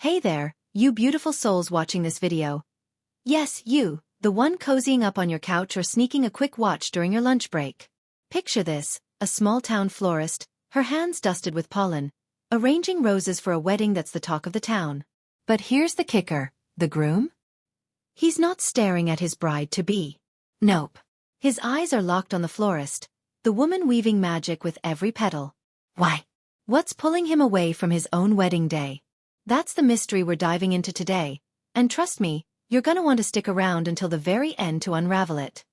Hey there, you beautiful souls watching this video. Yes, you, the one cozying up on your couch or sneaking a quick watch during your lunch break. Picture this, a small-town florist, her hands dusted with pollen, arranging roses for a wedding that's the talk of the town. But here's the kicker, the groom? He's not staring at his bride-to-be. Nope. His eyes are locked on the florist, the woman weaving magic with every petal. Why? What's pulling him away from his own wedding day? That's the mystery we're diving into today, and trust me, you're gonna want to stick around until the very end to unravel it.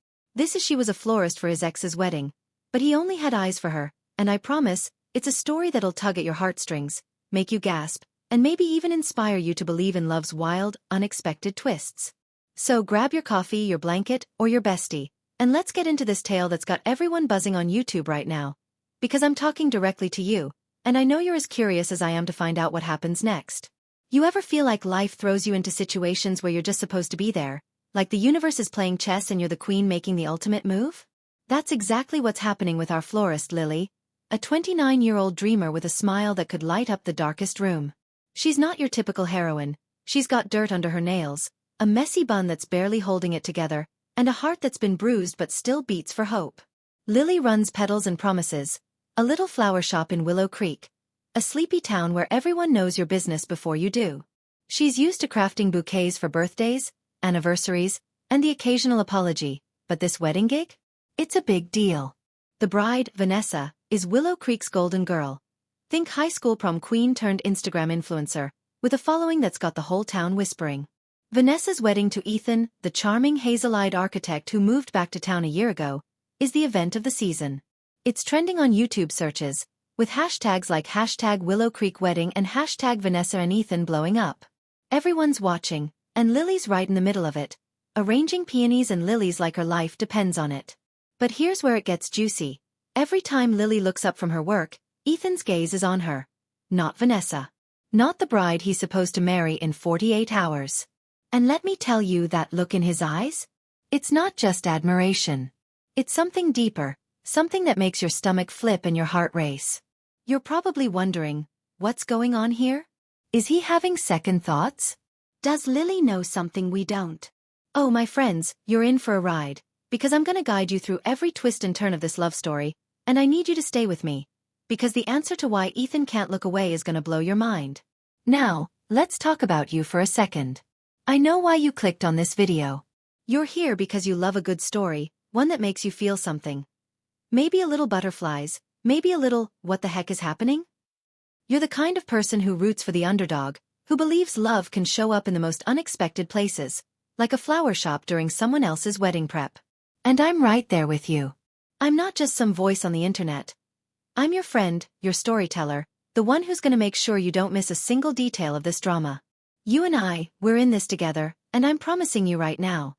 She was a florist for his ex's wedding, but he only had eyes for her, and I promise, it's a story that'll tug at your heartstrings, make you gasp, and maybe even inspire you to believe in love's wild, unexpected twists. So grab your coffee, your blanket, or your bestie, and let's get into this tale that's got everyone buzzing on YouTube right now. Because I'm talking directly to you, and I know you're as curious as I am to find out what happens next. You ever feel like life throws you into situations where you're just supposed to be there, like the universe is playing chess and you're the queen making the ultimate move? That's exactly what's happening with our florist Lily, a 29-year-old dreamer with a smile that could light up the darkest room. She's not your typical heroine. She's got dirt under her nails, a messy bun that's barely holding it together, and a heart that's been bruised but still beats for hope. Lily runs Petals and Promises, a little flower shop in Willow Creek, a sleepy town where everyone knows your business before you do. She's used to crafting bouquets for birthdays, anniversaries, and the occasional apology, but this wedding gig? It's a big deal. The bride, Vanessa, is Willow Creek's golden girl. Think high school prom queen turned Instagram influencer, with a following that's got the whole town whispering. Vanessa's wedding to Ethan, the charming hazel-eyed architect who moved back to town a year ago, is the event of the season. It's trending on YouTube searches, with hashtags like hashtag Willow Creek Wedding and hashtag Vanessa and Ethan blowing up. Everyone's watching, and Lily's right in the middle of it, arranging peonies and lilies like her life depends on it. But here's where it gets juicy. Every time Lily looks up from her work, Ethan's gaze is on her. Not Vanessa. Not the bride he's supposed to marry in 48 hours. And let me tell you, that look in his eyes? It's not just admiration. It's something deeper, something that makes your stomach flip and your heart race. You're probably wondering, what's going on here? Is he having second thoughts? Does Lily know something we don't? Oh, my friends, you're in for a ride, because I'm gonna guide you through every twist and turn of this love story, and I need you to stay with me, because the answer to why Ethan can't look away is gonna blow your mind. Now, let's talk about you for a second. I know why you clicked on this video. You're here because you love a good story, one that makes you feel something. Maybe a little butterflies, maybe a little, what the heck is happening? You're the kind of person who roots for the underdog, who believes love can show up in the most unexpected places, like a flower shop during someone else's wedding prep. And I'm right there with you. I'm not just some voice on the internet. I'm your friend, your storyteller, the one who's gonna make sure you don't miss a single detail of this drama. You and we're in this together, and I'm promising you right now.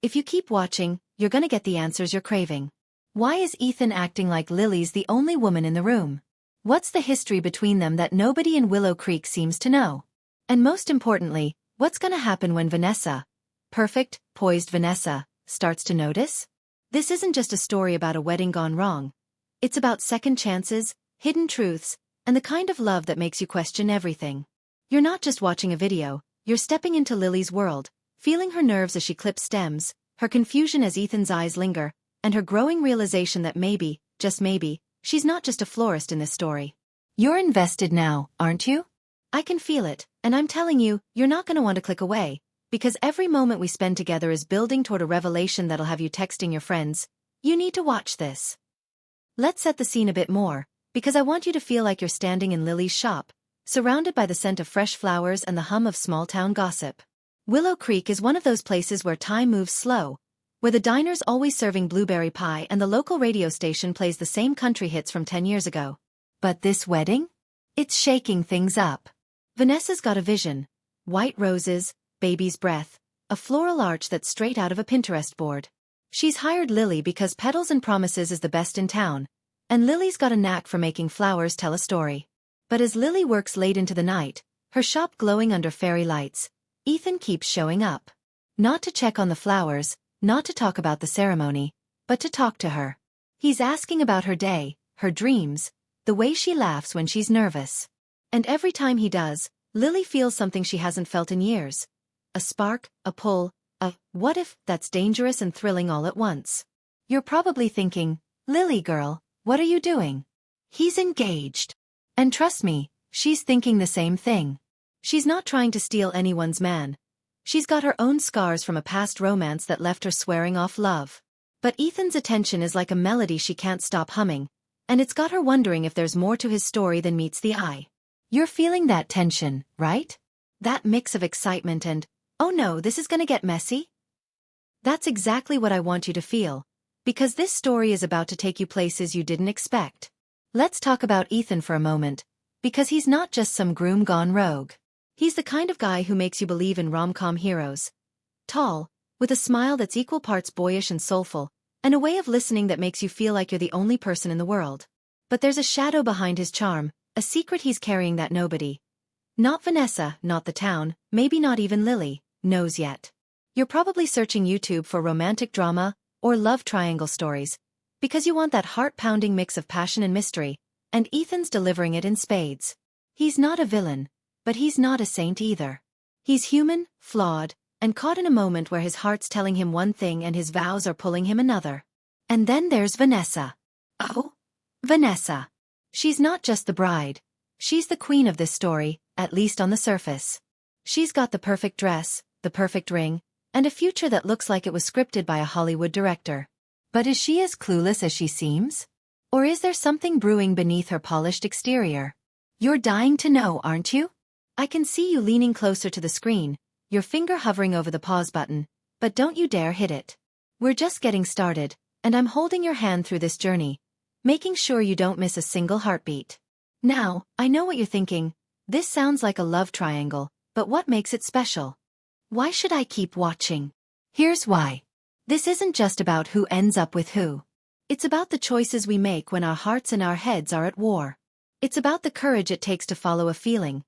If you keep watching, you're gonna get the answers you're craving. Why is Ethan acting like Lily's the only woman in the room? What's the history between them that nobody in Willow Creek seems to know? And most importantly, what's gonna happen when Vanessa, perfect, poised Vanessa, starts to notice? This isn't just a story about a wedding gone wrong. It's about second chances, hidden truths, and the kind of love that makes you question everything. You're not just watching a video, you're stepping into Lily's world, feeling her nerves as she clips stems, her confusion as Ethan's eyes linger, and her growing realization that maybe, just maybe, she's not just a florist in this story. You're invested now, aren't you? I can feel it, and I'm telling you, you're not gonna want to click away, because every moment we spend together is building toward a revelation that'll have you texting your friends. You need to watch this. Let's set the scene a bit more, because I want you to feel like you're standing in Lily's shop, surrounded by the scent of fresh flowers and the hum of small-town gossip. Willow Creek is one of those places where time moves slow, where the diner's always serving blueberry pie and the local radio station plays the same country hits from 10 years ago. But this wedding? It's shaking things up. Vanessa's got a vision. White roses, baby's breath, a floral arch that's straight out of a Pinterest board. She's hired Lily because Petals and Promises is the best in town, and Lily's got a knack for making flowers tell a story. But as Lily works late into the night, her shop glowing under fairy lights, Ethan keeps showing up. Not to check on the flowers, not to talk about the ceremony, but to talk to her. He's asking about her day, her dreams, the way she laughs when she's nervous. And every time he does, Lily feels something she hasn't felt in years. A spark, a pull, a what if that's dangerous and thrilling all at once. You're probably thinking, Lily girl, what are you doing? He's engaged. And trust me, she's thinking the same thing. She's not trying to steal anyone's man. She's got her own scars from a past romance that left her swearing off love. But Ethan's attention is like a melody she can't stop humming, and it's got her wondering if there's more to his story than meets the eye. You're feeling that tension, right? That mix of excitement and, oh no, this is gonna get messy? That's exactly what I want you to feel, because this story is about to take you places you didn't expect. Let's talk about Ethan for a moment, because he's not just some groom gone rogue. He's the kind of guy who makes you believe in rom-com heroes. Tall, with a smile that's equal parts boyish and soulful, and a way of listening that makes you feel like you're the only person in the world. But there's a shadow behind his charm, a secret he's carrying that nobody, not Vanessa, not the town, maybe not even Lily, knows yet. You're probably searching YouTube for romantic drama or love triangle stories, because you want that heart-pounding mix of passion and mystery, and Ethan's delivering it in spades. He's not a villain, but he's not a saint either. He's human, flawed, and caught in a moment where his heart's telling him one thing and his vows are pulling him another. And then there's Vanessa. Oh? Vanessa. She's not just the bride. She's the queen of this story, at least on the surface. She's got the perfect dress, the perfect ring, and a future that looks like it was scripted by a Hollywood director. But is she as clueless as she seems? Or is there something brewing beneath her polished exterior? You're dying to know, aren't you? I can see you leaning closer to the screen, your finger hovering over the pause button, but don't you dare hit it. We're just getting started, and I'm holding your hand through this journey, making sure you don't miss a single heartbeat. Now, I know what you're thinking. This sounds like a love triangle, but what makes it special? Why should I keep watching? Here's why. This isn't just about who ends up with who. It's about the choices we make when our hearts and our heads are at war. It's about the courage it takes to follow a feeling,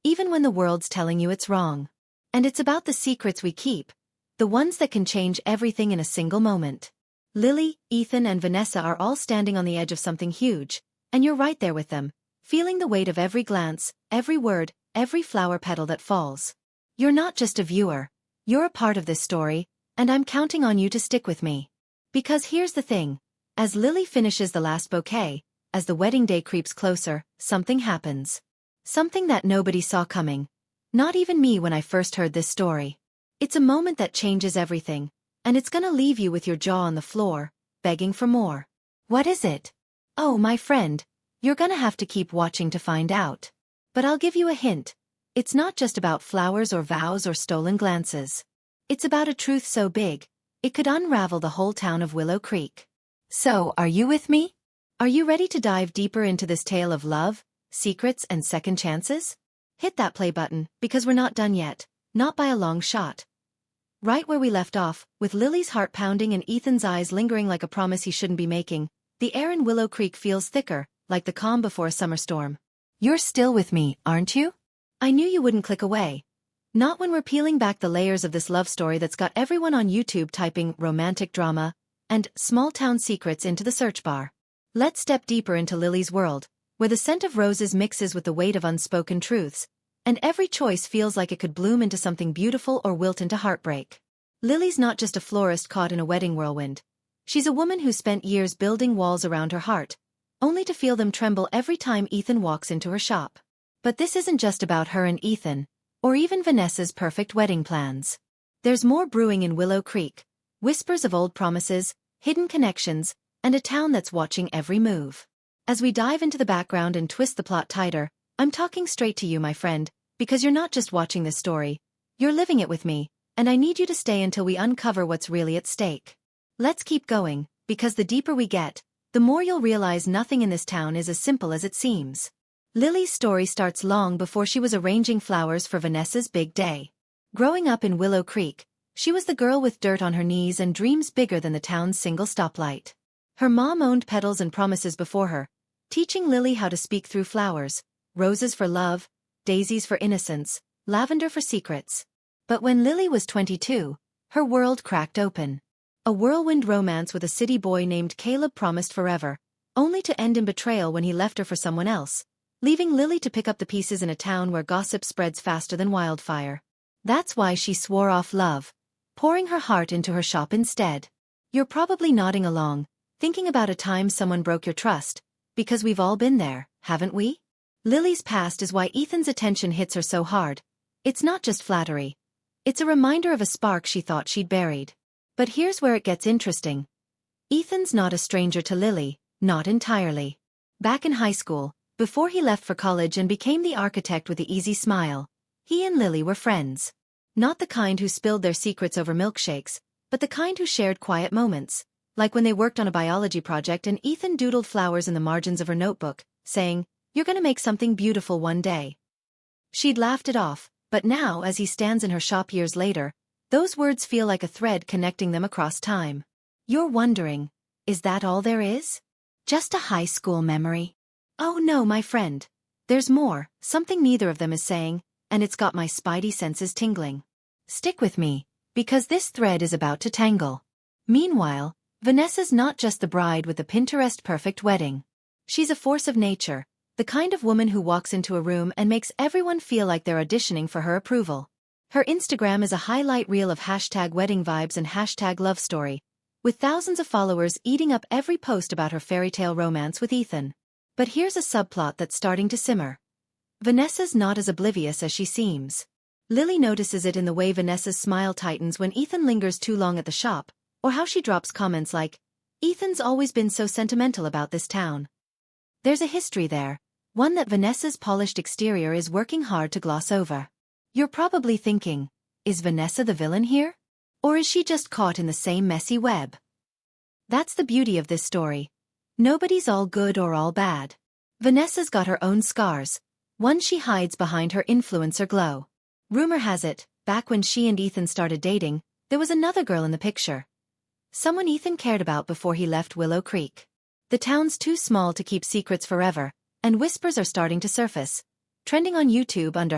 even when the world's telling you it's wrong. And it's about the secrets we keep, the ones that can change everything in a single moment. Lily, Ethan, and Vanessa are all standing on the edge of something huge, and you're right there with them, feeling the weight of every glance, every word, every flower petal that falls. You're not just a viewer, you're a part of this story, and I'm counting on you to stick with me. Because here's the thing, as Lily finishes the last bouquet, as the wedding day creeps closer, something happens. Something that nobody saw coming. Not even me when I first heard this story. It's a moment that changes everything, and it's gonna leave you with your jaw on the floor, begging for more. What is it? Oh, my friend, you're gonna have to keep watching to find out. But I'll give you a hint. It's not just about flowers or vows or stolen glances. It's about a truth so big, it could unravel the whole town of Willow Creek. So, are you with me? Are you ready to dive deeper into this tale of love, secrets, and second chances? Hit that play button, because we're not done yet, not by a long shot. Right where we left off, with Lily's heart pounding and Ethan's eyes lingering like a promise he shouldn't be making, the air in Willow Creek feels thicker, like the calm before a summer storm. You're still with me, aren't you? I knew you wouldn't click away. Not when we're peeling back the layers of this love story that's got everyone on YouTube typing romantic drama and small-town secrets into the search bar. Let's step deeper into Lily's world, where the scent of roses mixes with the weight of unspoken truths, and every choice feels like it could bloom into something beautiful or wilt into heartbreak. Lily's not just a florist caught in a wedding whirlwind. She's a woman who spent years building walls around her heart, only to feel them tremble every time Ethan walks into her shop. But this isn't just about her and Ethan, or even Vanessa's perfect wedding plans. There's more brewing in Willow Creek, whispers of old promises, hidden connections, and a town that's watching every move. As we dive into the background and twist the plot tighter, I'm talking straight to you, my friend, because you're not just watching this story, you're living it with me, and I need you to stay until we uncover what's really at stake. Let's keep going, because the deeper we get, the more you'll realize nothing in this town is as simple as it seems. Lily's story starts long before she was arranging flowers for Vanessa's big day. Growing up in Willow Creek, she was the girl with dirt on her knees and dreams bigger than the town's single stoplight. Her mom owned petals and promises before her, teaching Lily how to speak through flowers, roses for love, daisies for innocence, lavender for secrets. But when Lily was 22, her world cracked open. A whirlwind romance with a city boy named Caleb promised forever, only to end in betrayal when he left her for someone else, leaving Lily to pick up the pieces in a town where gossip spreads faster than wildfire. That's why she swore off love, pouring her heart into her shop instead. You're probably nodding along, thinking about a time someone broke your trust, because we've all been there, haven't we? Lily's past is why Ethan's attention hits her so hard. It's not just flattery. It's a reminder of a spark she thought she'd buried. But here's where it gets interesting. Ethan's not a stranger to Lily, not entirely. Back in high school, before he left for college and became the architect with the easy smile, he and Lily were friends. Not the kind who spilled their secrets over milkshakes, but the kind who shared quiet moments, like when they worked on a biology project and Ethan doodled flowers in the margins of her notebook, saying, "You're gonna make something beautiful one day." She'd laughed it off, but now as he stands in her shop years later, those words feel like a thread connecting them across time. You're wondering, is that all there is? Just a high school memory? Oh no, my friend. There's more, something neither of them is saying, and it's got my spidey senses tingling. Stick with me, because this thread is about to tangle. Meanwhile, Vanessa's not just the bride with the Pinterest-perfect wedding. She's a force of nature, the kind of woman who walks into a room and makes everyone feel like they're auditioning for her approval. Her Instagram is a highlight reel of #wedding vibes and #love story, with thousands of followers eating up every post about her fairytale romance with Ethan. But here's a subplot that's starting to simmer. Vanessa's not as oblivious as she seems. Lily notices it in the way Vanessa's smile tightens when Ethan lingers too long at the shop, or how she drops comments like, "Ethan's always been so sentimental about this town." There's a history there, one that Vanessa's polished exterior is working hard to gloss over. You're probably thinking, is Vanessa the villain here? Or is she just caught in the same messy web? That's the beauty of this story. Nobody's all good or all bad. Vanessa's got her own scars, one she hides behind her influencer glow. Rumor has it, back when she and Ethan started dating, there was another girl in the picture. Someone Ethan cared about before he left Willow Creek. The town's too small to keep secrets forever, and whispers are starting to surface, trending on YouTube under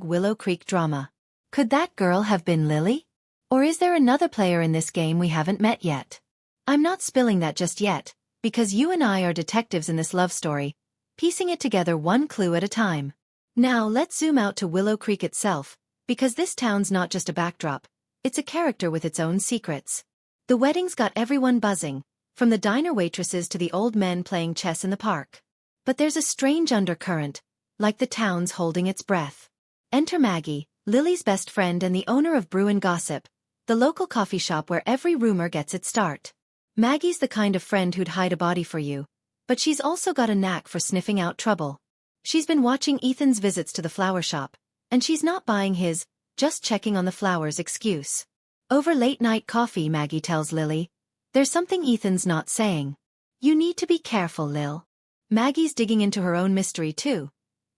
#Willow Creek drama. Could that girl have been Lily? Or is there another player in this game we haven't met yet? I'm not spilling that just yet, because you and I are detectives in this love story, piecing it together one clue at a time. Now let's zoom out to Willow Creek itself, because this town's not just a backdrop, it's a character with its own secrets. The wedding's got everyone buzzing, from the diner waitresses to the old men playing chess in the park. But there's a strange undercurrent, like the town's holding its breath. Enter Maggie, Lily's best friend and the owner of Brew and Gossip, the local coffee shop where every rumor gets its start. Maggie's the kind of friend who'd hide a body for you, but she's also got a knack for sniffing out trouble. She's been watching Ethan's visits to the flower shop, and she's not buying his, "just checking on the flowers" excuse. Over late-night coffee, Maggie tells Lily, "There's something Ethan's not saying. You need to be careful, Lil." Maggie's digging into her own mystery too.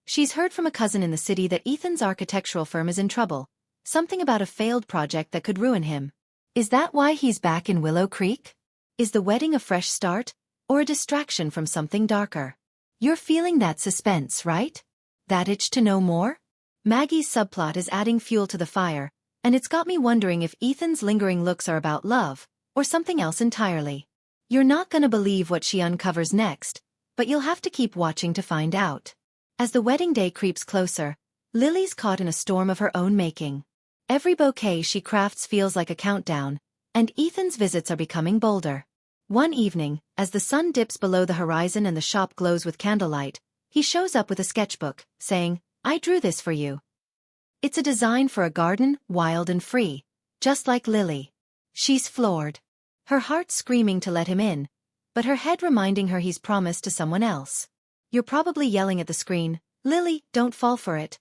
She's heard from a cousin in the city that Ethan's architectural firm is in trouble, something about a failed project that could ruin him. Is that why he's back in Willow Creek? Is the wedding a fresh start, or a distraction from something darker? You're feeling that suspense, right? That itch to know more? Maggie's subplot is adding fuel to the fire, and it's got me wondering if Ethan's lingering looks are about love, or something else entirely. You're not gonna believe what she uncovers next, but you'll have to keep watching to find out. As the wedding day creeps closer, Lily's caught in a storm of her own making. Every bouquet she crafts feels like a countdown, and Ethan's visits are becoming bolder. One evening, as the sun dips below the horizon and the shop glows with candlelight, he shows up with a sketchbook, saying, "I drew this for you." It's a design for a garden, wild and free, just like Lily. She's floored. Her heart screaming to let him in, but her head reminding her he's promised to someone else. You're probably yelling at the screen, "Lily, don't fall for it."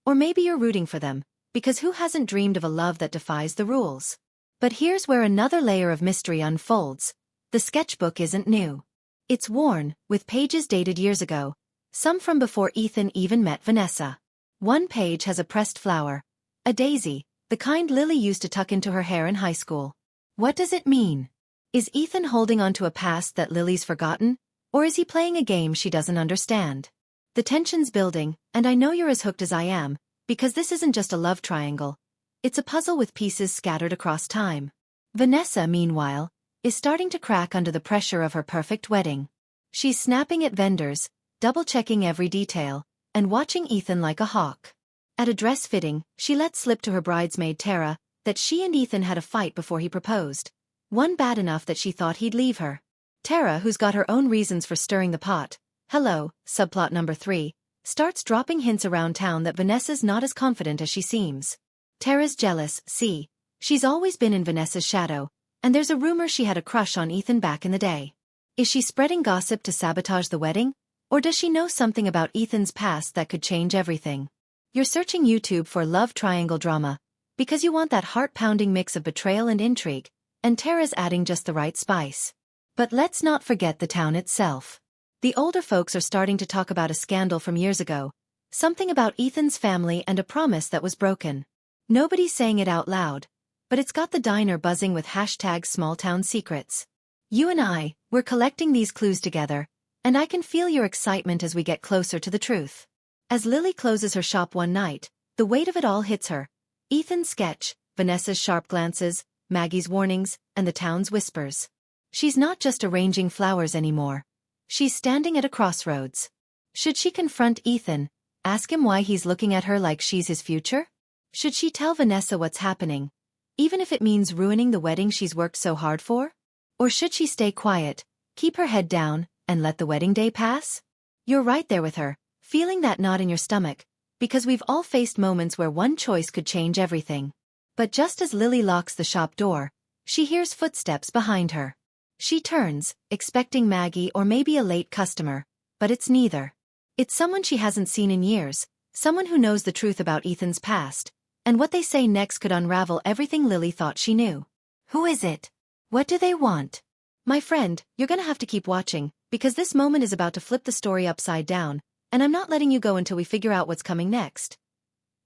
Or maybe you're rooting for them, because who hasn't dreamed of a love that defies the rules? But here's where another layer of mystery unfolds. The sketchbook isn't new. It's worn, with pages dated years ago, some from before Ethan even met Vanessa. One page has a pressed flower, a daisy, the kind Lily used to tuck into her hair in high school. What does it mean? Is Ethan holding on to a past that Lily's forgotten, or is he playing a game she doesn't understand? The tension's building, and I know you're as hooked as I am, because this isn't just a love triangle. It's a puzzle with pieces scattered across time. Vanessa, meanwhile, is starting to crack under the pressure of her perfect wedding. She's snapping at vendors, double-checking every detail, and watching Ethan like a hawk. At a dress fitting, she let slip to her bridesmaid Tara that she and Ethan had a fight before he proposed. One bad enough that she thought he'd leave her. Tara, who's got her own reasons for stirring the pot, hello, subplot number 3, starts dropping hints around town that Vanessa's not as confident as she seems. Tara's jealous, see. She's always been in Vanessa's shadow, and there's a rumor she had a crush on Ethan back in the day. Is she spreading gossip to sabotage the wedding? Or does she know something about Ethan's past that could change everything? You're searching YouTube for love triangle drama, because you want that heart-pounding mix of betrayal and intrigue, and Tara's adding just the right spice. But let's not forget the town itself. The older folks are starting to talk about a scandal from years ago, something about Ethan's family and a promise that was broken. Nobody's saying it out loud, but it's got the diner buzzing with #smalltownsecrets. You and we're collecting these clues together, and I can feel your excitement as we get closer to the truth. As Lily closes her shop one night, the weight of it all hits her. Ethan's sketch, Vanessa's sharp glances, Maggie's warnings, and the town's whispers. She's not just arranging flowers anymore. She's standing at a crossroads. Should she confront Ethan, ask him why he's looking at her like she's his future? Should she tell Vanessa what's happening, even if it means ruining the wedding she's worked so hard for? Or should she stay quiet, keep her head down, and let the wedding day pass? You're right there with her, feeling that knot in your stomach, because we've all faced moments where one choice could change everything. But just as Lily locks the shop door, she hears footsteps behind her. She turns, expecting Maggie or maybe a late customer, but it's neither. It's someone she hasn't seen in years, someone who knows the truth about Ethan's past, and what they say next could unravel everything Lily thought she knew. Who is it? What do they want? My friend, you're gonna have to keep watching, because this moment is about to flip the story upside down, and I'm not letting you go until we figure out what's coming next.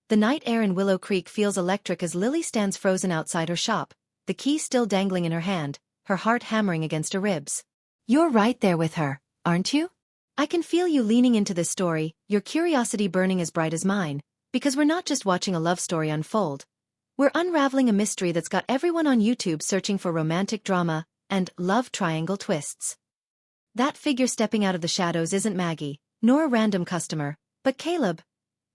The night air in Willow Creek feels electric as Lily stands frozen outside her shop, the key still dangling in her hand, her heart hammering against her ribs. You're right there with her, aren't you? I can feel you leaning into this story, your curiosity burning as bright as mine, because we're not just watching a love story unfold. We're unraveling a mystery that's got everyone on YouTube searching for romantic drama and love triangle twists. That figure stepping out of the shadows isn't Maggie, nor a random customer, but Caleb.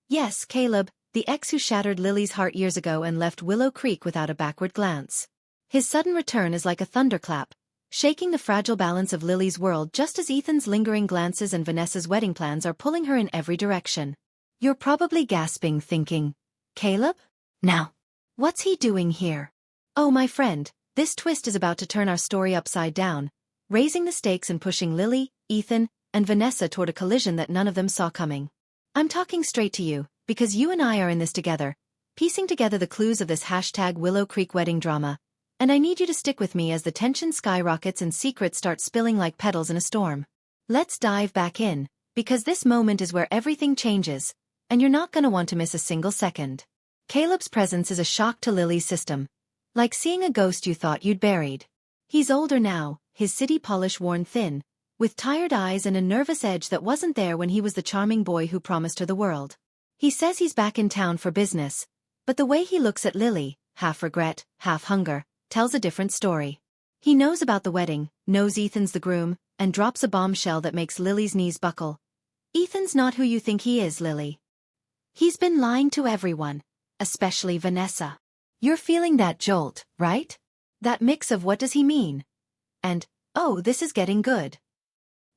Yes, Caleb, the ex who shattered Lily's heart years ago and left Willow Creek without a backward glance. His sudden return is like a thunderclap, shaking the fragile balance of Lily's world just as Ethan's lingering glances and Vanessa's wedding plans are pulling her in every direction. You're probably gasping, thinking, Caleb? Now, what's he doing here? Oh, my friend, this twist is about to turn our story upside down, raising the stakes and pushing Lily, Ethan, and Vanessa toward a collision that none of them saw coming. I'm talking straight to you, because you and I are in this together, piecing together the clues of this #Willow Creek wedding drama, and I need you to stick with me as the tension skyrockets and secrets start spilling like petals in a storm. Let's dive back in, because this moment is where everything changes, and you're not gonna want to miss a single second. Caleb's presence is a shock to Lily's system, like seeing a ghost you thought you'd buried. He's older now, his city polish worn thin, with tired eyes and a nervous edge that wasn't there when he was the charming boy who promised her the world. He says he's back in town for business, but the way he looks at Lily, half regret, half hunger, tells a different story. He knows about the wedding, knows Ethan's the groom, and drops a bombshell that makes Lily's knees buckle. Ethan's not who you think he is, Lily. He's been lying to everyone, especially Vanessa. You're feeling that jolt, right? That mix of what does he mean? And, oh, this is getting good.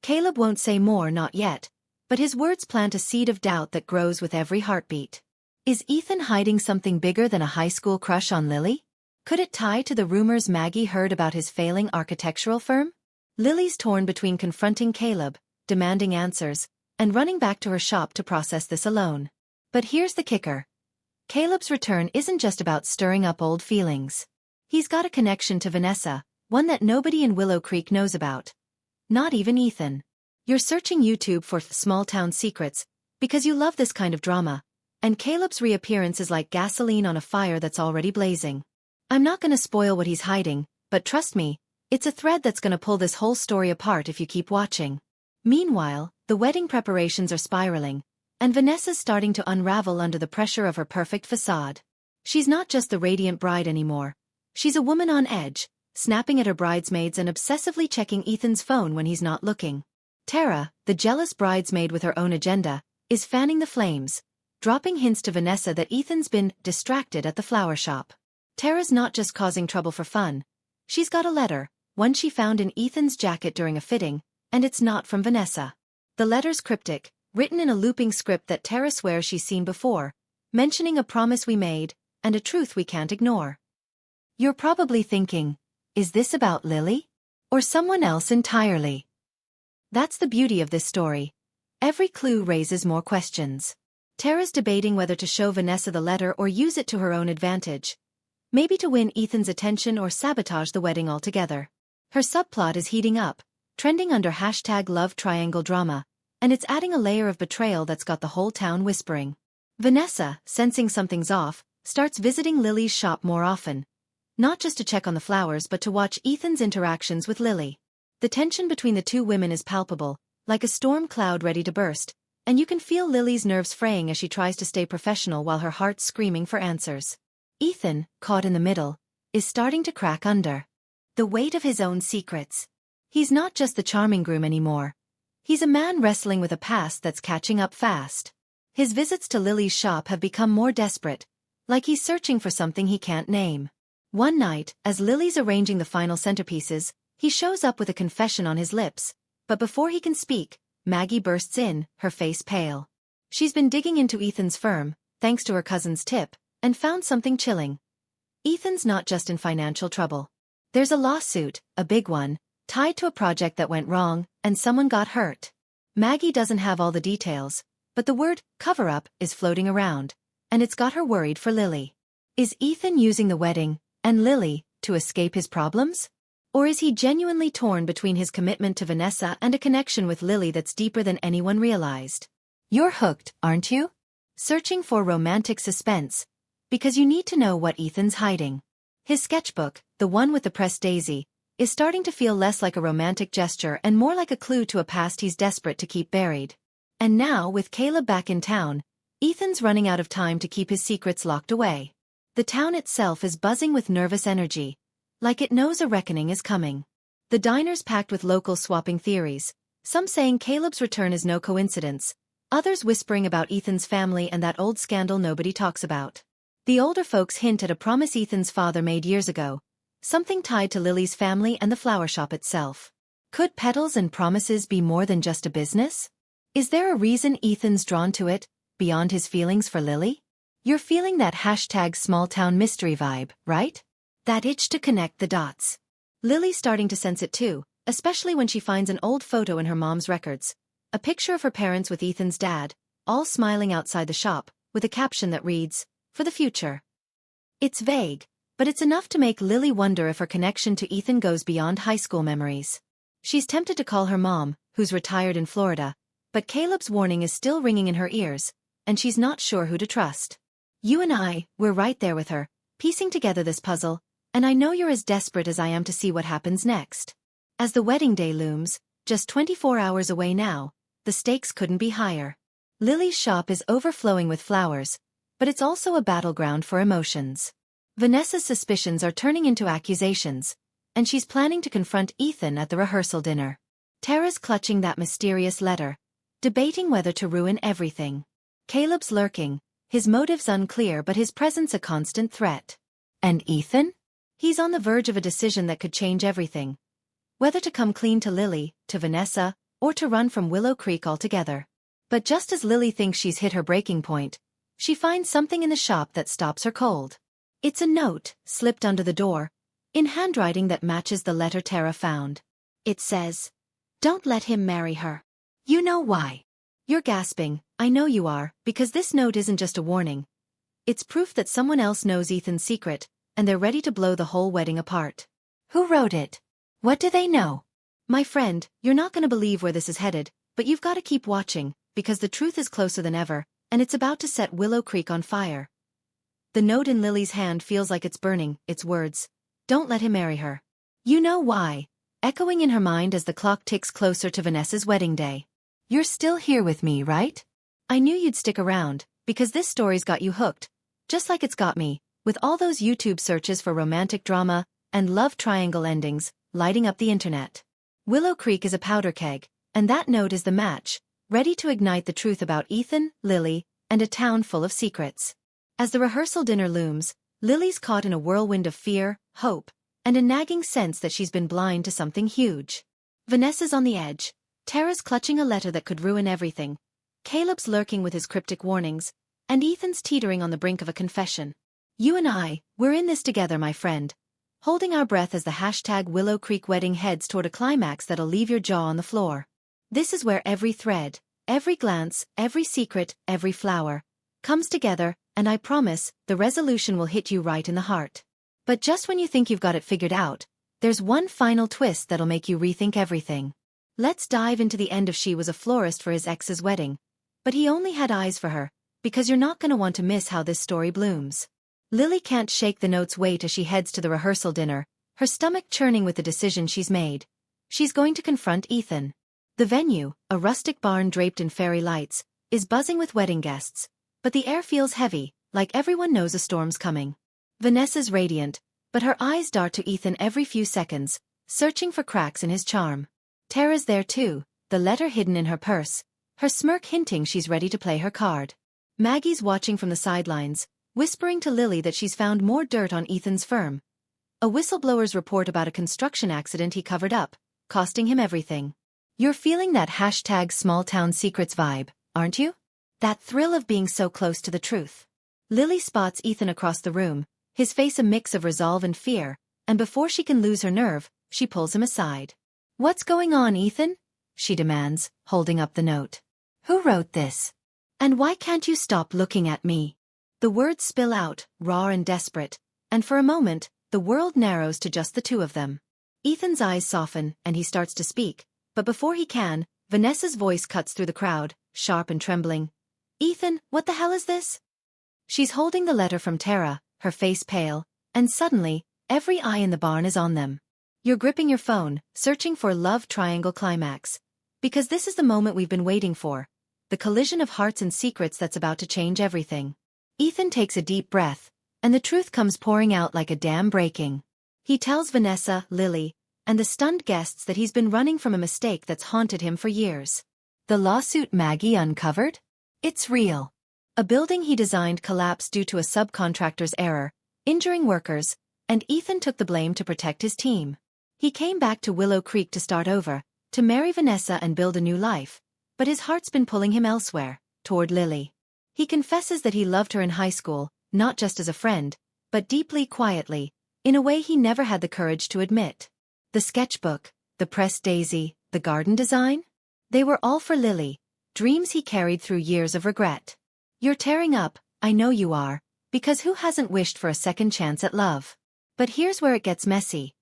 Caleb won't say more, not yet, but his words plant a seed of doubt that grows with every heartbeat. Is Ethan hiding something bigger than a high school crush on Lily? Could it tie to the rumors Maggie heard about his failing architectural firm? Lily's torn between confronting Caleb, demanding answers, and running back to her shop to process this alone. But here's the kicker. Caleb's return isn't just about stirring up old feelings. He's got a connection to Vanessa, one that nobody in Willow Creek knows about. Not even Ethan. You're searching YouTube for small-town secrets, because you love this kind of drama, and Caleb's reappearance is like gasoline on a fire that's already blazing. I'm not gonna spoil what he's hiding, but trust me, it's a thread that's gonna pull this whole story apart if you keep watching. Meanwhile, the wedding preparations are spiraling, and Vanessa's starting to unravel under the pressure of her perfect facade. She's not just the radiant bride anymore. She's a woman on edge, snapping at her bridesmaids and obsessively checking Ethan's phone when he's not looking. Tara, the jealous bridesmaid with her own agenda, is fanning the flames, dropping hints to Vanessa that Ethan's been distracted at the flower shop. Tara's not just causing trouble for fun. She's got a letter, one she found in Ethan's jacket during a fitting, and it's not from Vanessa. The letter's cryptic, written in a looping script that Tara swears she's seen before, mentioning a promise we made, and a truth we can't ignore. You're probably thinking, is this about Lily? Or someone else entirely? That's the beauty of this story. Every clue raises more questions. Tara's debating whether to show Vanessa the letter or use it to her own advantage. Maybe to win Ethan's attention or sabotage the wedding altogether. Her subplot is heating up, trending under #love triangle drama, and it's adding a layer of betrayal that's got the whole town whispering. Vanessa, sensing something's off, starts visiting Lily's shop more often. Not just to check on the flowers but to watch Ethan's interactions with Lily. The tension between the two women is palpable, like a storm cloud ready to burst, and you can feel Lily's nerves fraying as she tries to stay professional while her heart's screaming for answers. Ethan, caught in the middle, is starting to crack under the weight of his own secrets. He's not just the charming groom anymore. He's a man wrestling with a past that's catching up fast. His visits to Lily's shop have become more desperate, like he's searching for something he can't name. One night, as Lily's arranging the final centerpieces, he shows up with a confession on his lips, but before he can speak, Maggie bursts in, her face pale. She's been digging into Ethan's firm, thanks to her cousin's tip, and found something chilling. Ethan's not just in financial trouble. There's a lawsuit, a big one, tied to a project that went wrong, and someone got hurt. Maggie doesn't have all the details, but the word cover-up is floating around, and it's got her worried for Lily. Is Ethan using the wedding, and Lily, to escape his problems? Or is he genuinely torn between his commitment to Vanessa and a connection with Lily that's deeper than anyone realized? You're hooked, aren't you? Searching for romantic suspense, because you need to know what Ethan's hiding. His sketchbook, the one with the pressed daisy, is starting to feel less like a romantic gesture and more like a clue to a past he's desperate to keep buried. And now, with Caleb back in town, Ethan's running out of time to keep his secrets locked away. The town itself is buzzing with nervous energy, like it knows a reckoning is coming. The diner's packed with locals swapping theories, some saying Caleb's return is no coincidence, others whispering about Ethan's family and that old scandal nobody talks about. The older folks hint at a promise Ethan's father made years ago, something tied to Lily's family and the flower shop itself. Could petals and promises be more than just a business? Is there a reason Ethan's drawn to it, beyond his feelings for Lily? You're feeling that #small-town mystery vibe, right? That itch to connect the dots. Lily's starting to sense it too, especially when she finds an old photo in her mom's records. A picture of her parents with Ethan's dad, all smiling outside the shop, with a caption that reads, "For the future." It's vague, but it's enough to make Lily wonder if her connection to Ethan goes beyond high school memories. She's tempted to call her mom, who's retired in Florida, but Caleb's warning is still ringing in her ears, and she's not sure who to trust. You and we're right there with her, piecing together this puzzle, and I know you're as desperate as I am to see what happens next. As the wedding day looms, just 24 hours away now, the stakes couldn't be higher. Lily's shop is overflowing with flowers, but it's also a battleground for emotions. Vanessa's suspicions are turning into accusations, and she's planning to confront Ethan at the rehearsal dinner. Tara's clutching that mysterious letter, debating whether to ruin everything. Caleb's lurking, his motives unclear but his presence a constant threat. And Ethan? He's on the verge of a decision that could change everything. Whether to come clean to Lily, to Vanessa, or to run from Willow Creek altogether. But just as Lily thinks she's hit her breaking point, she finds something in the shop that stops her cold. It's a note, slipped under the door, in handwriting that matches the letter Tara found. It says, "Don't let him marry her. You know why." You're gasping, I know you are, because this note isn't just a warning. It's proof that someone else knows Ethan's secret, and they're ready to blow the whole wedding apart. Who wrote it? What do they know? My friend, you're not going to believe where this is headed, but you've got to keep watching, because the truth is closer than ever, and it's about to set Willow Creek on fire. The note in Lily's hand feels like it's burning, its words. Don't let him marry her. You know why? Echoing in her mind as the clock ticks closer to Vanessa's wedding day. You're still here with me, right? I knew you'd stick around, because this story's got you hooked, just like it's got me, with all those YouTube searches for romantic drama and love triangle endings lighting up the internet. Willow Creek is a powder keg, And that note is the match, ready to ignite the truth about Ethan, Lily, and a town full of secrets. As the rehearsal dinner looms, Lily's caught in a whirlwind of fear, hope, and a nagging sense that she's been blind to something huge. Vanessa's on the edge, Tara's clutching a letter that could ruin everything, Caleb's lurking with his cryptic warnings, and Ethan's teetering on the brink of a confession. You and I, we're in this together, my friend. Holding our breath as the #Willow Creek wedding heads toward a climax that'll leave your jaw on the floor. This is where every thread, every glance, every secret, every flower, comes together, and I promise, the resolution will hit you right in the heart. But just when you think you've got it figured out, there's one final twist that'll make you rethink everything. Let's dive into the end of She Was a Florist for his ex's wedding. But he only had eyes for her, because you're not gonna want to miss how this story blooms. Lily can't shake the note's weight as she heads to the rehearsal dinner, her stomach churning with the decision she's made. She's going to confront Ethan. The venue, a rustic barn draped in fairy lights, is buzzing with wedding guests, but the air feels heavy, like everyone knows a storm's coming. Vanessa's radiant, but her eyes dart to Ethan every few seconds, searching for cracks in his charm. Tara's there too, the letter hidden in her purse, her smirk hinting she's ready to play her card. Maggie's watching from the sidelines, whispering to Lily that she's found more dirt on Ethan's firm. A whistleblower's report about a construction accident he covered up, costing him everything. You're feeling that #small-town secrets vibe, aren't you? That thrill of being so close to the truth. Lily spots Ethan across the room, his face a mix of resolve and fear, and before she can lose her nerve, she pulls him aside. What's going on, Ethan? She demands, holding up the note. Who wrote this? And why can't you stop looking at me? The words spill out, raw and desperate, and for a moment, the world narrows to just the two of them. Ethan's eyes soften, and he starts to speak. But before he can, Vanessa's voice cuts through the crowd, sharp and trembling. Ethan, what the hell is this? She's holding the letter from Tara, her face pale, and suddenly, every eye in the barn is on them. You're gripping your phone, searching for love triangle climax. Because this is the moment we've been waiting for. The collision of hearts and secrets that's about to change everything. Ethan takes a deep breath, and the truth comes pouring out like a dam breaking. He tells Vanessa, Lily, and the stunned guests that he's been running from a mistake that's haunted him for years. The lawsuit Maggie uncovered? It's real. A building he designed collapsed due to a subcontractor's error, injuring workers, and Ethan took the blame to protect his team. He came back to Willow Creek to start over, to marry Vanessa and build a new life, but his heart's been pulling him elsewhere, toward Lily. He confesses that he loved her in high school, not just as a friend, but deeply, quietly, in a way he never had the courage to admit. The sketchbook, the pressed daisy, the garden design? They were all for Lily, dreams he carried through years of regret. You're tearing up, I know you are, because who hasn't wished for a second chance at love? But here's where it gets messy.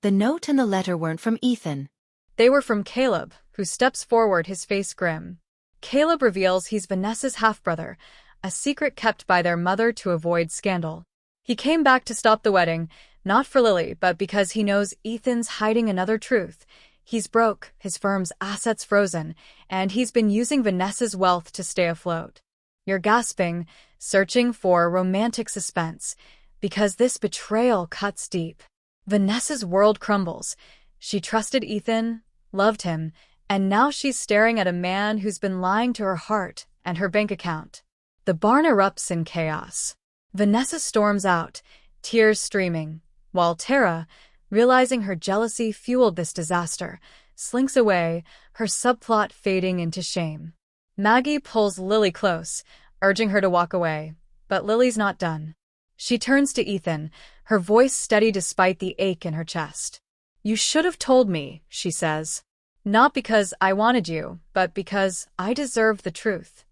The note and the letter weren't from Ethan. They were from Caleb, who steps forward, his face grim. Caleb reveals he's Vanessa's half-brother, a secret kept by their mother to avoid scandal. He came back to stop the wedding, not for Lily, but because he knows Ethan's hiding another truth. He's broke, his firm's assets frozen, and he's been using Vanessa's wealth to stay afloat. You're gasping, searching for romantic suspense, because this betrayal cuts deep. Vanessa's world crumbles. She trusted Ethan, loved him, and now she's staring at a man who's been lying to her heart and her bank account. The barn erupts in chaos. Vanessa storms out, tears streaming, while Tara, realizing her jealousy fueled this disaster, slinks away, her subplot fading into shame. Maggie pulls Lily close, urging her to walk away, but Lily's not done. She turns to Ethan, her voice steady despite the ache in her chest. You should have told me, she says. Not because I wanted you, but because I deserved the truth.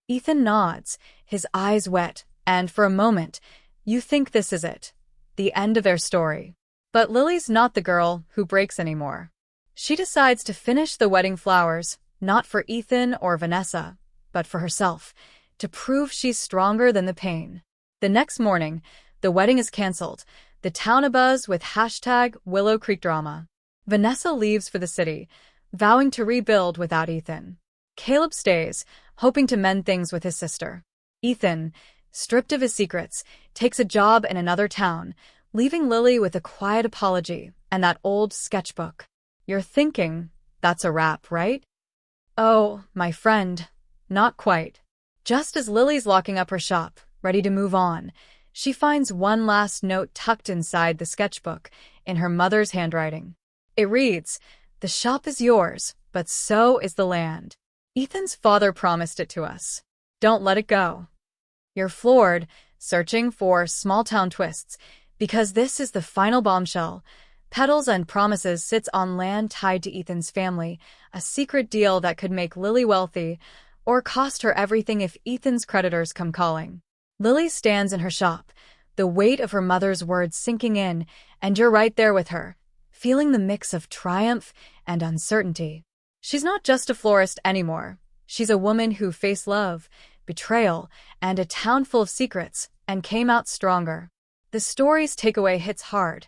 Ethan nods, his eyes wet, and for a moment, you think this is it, the end of their story. But Lily's not the girl who breaks anymore. She decides to finish the wedding flowers, not for Ethan or Vanessa, but for herself, to prove she's stronger than the pain. The next morning, the wedding is canceled, the town abuzz with #Willow Creek drama. Vanessa leaves for the city, vowing to rebuild without Ethan. Caleb stays, hoping to mend things with his sister. Ethan, stripped of his secrets, takes a job in another town, leaving Lily with a quiet apology and that old sketchbook. You're thinking, that's a wrap, right? Oh, my friend, not quite. Just as Lily's locking up her shop, ready to move on, she finds one last note tucked inside the sketchbook in her mother's handwriting. It reads, "The shop is yours, but so is the land. Ethan's father promised it to us. Don't let it go." You're floored, searching for small-town twists, because this is the final bombshell. Petals and Promises sits on land tied to Ethan's family, a secret deal that could make Lily wealthy or cost her everything if Ethan's creditors come calling. Lily stands in her shop, the weight of her mother's words sinking in, and you're right there with her, feeling the mix of triumph and uncertainty. She's not just a florist anymore. She's a woman who faced love, betrayal, and a town full of secrets, and came out stronger. The story's takeaway hits hard.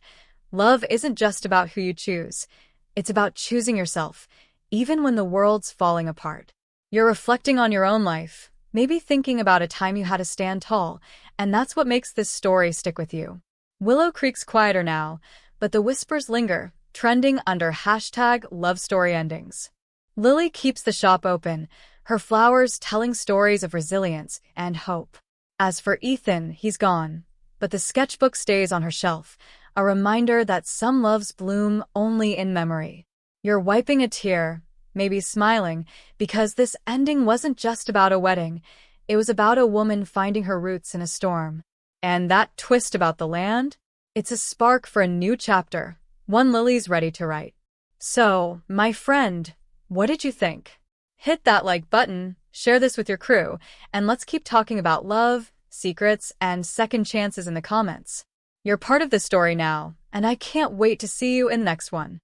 Love isn't just about who you choose. It's about choosing yourself, even when the world's falling apart. You're reflecting on your own life, maybe thinking about a time you had to stand tall, and that's what makes this story stick with you. Willow Creek's quieter now, but the whispers linger, trending under #LoveStoryEndings. Lily keeps the shop open, her flowers telling stories of resilience and hope. As for Ethan, he's gone, but the sketchbook stays on her shelf, a reminder that some loves bloom only in memory. You're wiping a tear, maybe smiling, because this ending wasn't just about a wedding. It was about a woman finding her roots in a storm. And that twist about the land? It's a spark for a new chapter, one Lily's ready to write. So, my friend, what did you think? Hit that like button, share this with your crew, and let's keep talking about love, secrets, and second chances in the comments. You're part of the story now, and I can't wait to see you in the next one.